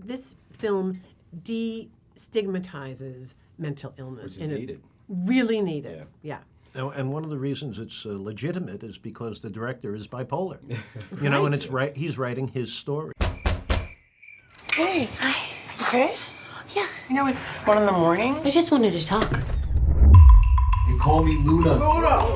this film destigmatizes mental illness. Which is needed. Really needed, yeah. And one of the reasons it's legitimate is because the director is bipolar. You know, and it's he's writing his story. Hey. Hi. Okay? Yeah. You know, it's 1 in the morning. I just wanted to talk. They call me Luna.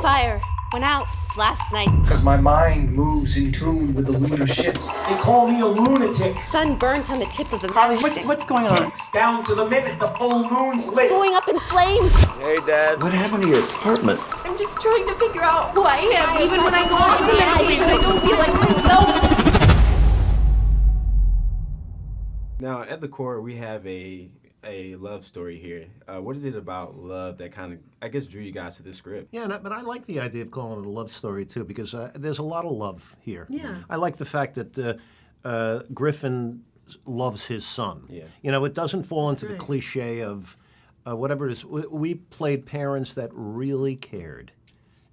Fire went out last night. Because my mind moves in tune with the lunar shifts. They call me a lunatic. Sun burnt on the tip of a Harvey, matchstick. what's going on? Ticks down to the minute the full moon's lit. Going up in flames. Hey, Dad. What happened to your apartment? I'm just trying to figure out who I am. Even when I go on the medication, I don't feel like myself. Now, at the core, we have a love story here. What is it about love that kind of, I guess, drew you guys to this script? Yeah, but I like the idea of calling it a love story, too, because there's a lot of love here. Yeah. I like the fact that Griffin loves his son. Yeah. You know, it doesn't fall into the right. cliche of whatever it is. We played parents that really cared.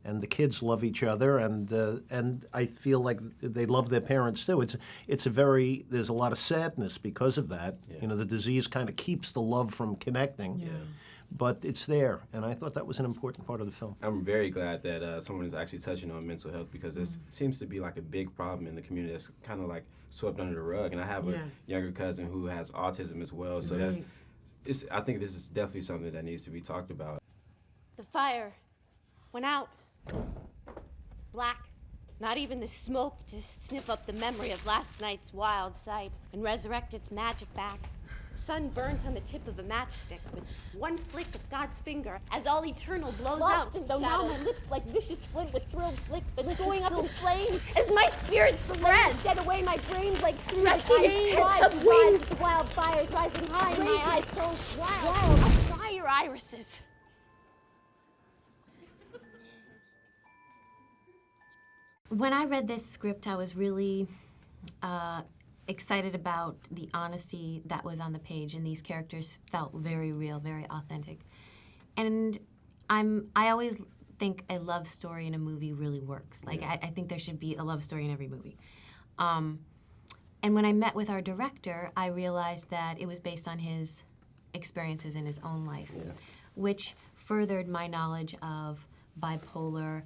And the kids love each other, and I feel like they love their parents too. There's a lot of sadness because of that. Yeah. You know, the disease kind of keeps the love from connecting, but it's there, and I thought that was an important part of the film. I'm very glad that someone is actually touching on mental health because it seems to be like a big problem in the community that's kind of like swept under the rug. And I have a younger cousin who has autism as well, so I think this is definitely something that needs to be talked about. The fire went out. Black. Not even the smoke to sniff up the memory of last night's wild sight and resurrect its magic back. Sun burnt on the tip of a matchstick with one flick of God's finger as all eternal blows out. And though now my lips like vicious flint with thrilled flicks and going up in flames as my spirit threads. Dead away my brains like stretching of wings. Wildfires rising high in my eyes so wild. Fire irises. When I read this script, I was really excited about the honesty that was on the page, and these characters felt very real, very authentic. And I always think a love story in a movie really works. Like, I think there should be a love story in every movie. And when I met with our director, I realized that it was based on his experiences in his own life, which furthered my knowledge of bipolar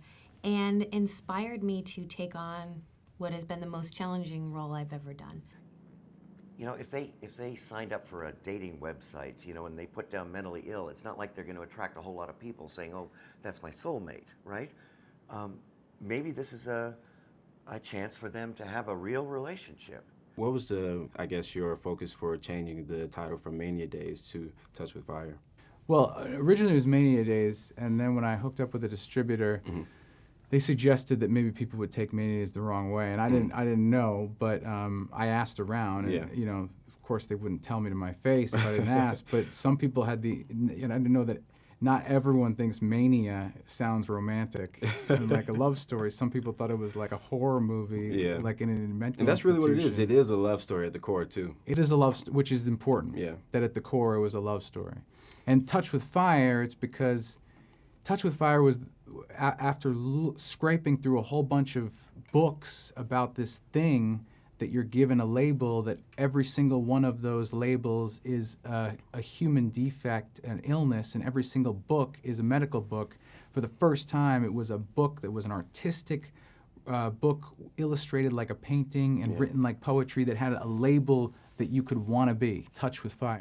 and inspired me to take on what has been the most challenging role I've ever done. You know, if they signed up for a dating website, you know, and they put down mentally ill, it's not like they're going to attract a whole lot of people saying, "Oh, that's my soulmate," right? Maybe this is a chance for them to have a real relationship. What was your focus for changing the title from Mania Days to Touch with Fire? Well, originally it was Mania Days, and then when I hooked up with the distributor, they suggested that maybe people would take Mania Days the wrong way, and I didn't know, but I asked around, and you know, of course they wouldn't tell me to my face if I didn't ask, but some people had I didn't know that not everyone thinks Mania sounds romantic and like a love story. Some people thought it was like a horror movie, like in an mental And that's really what it is. institution. It is a love story at the core, too. It is a love which is important, that at the core it was a love story. And Touch with Fire, it's because Touch with Fire was after scraping through a whole bunch of books about this thing that you're given a label, that every single one of those labels is a human defect, an illness, and every single book is a medical book. For the first time, it was a book that was an artistic book illustrated like a painting and written like poetry that had a label that you could want to be, Touch with Fire.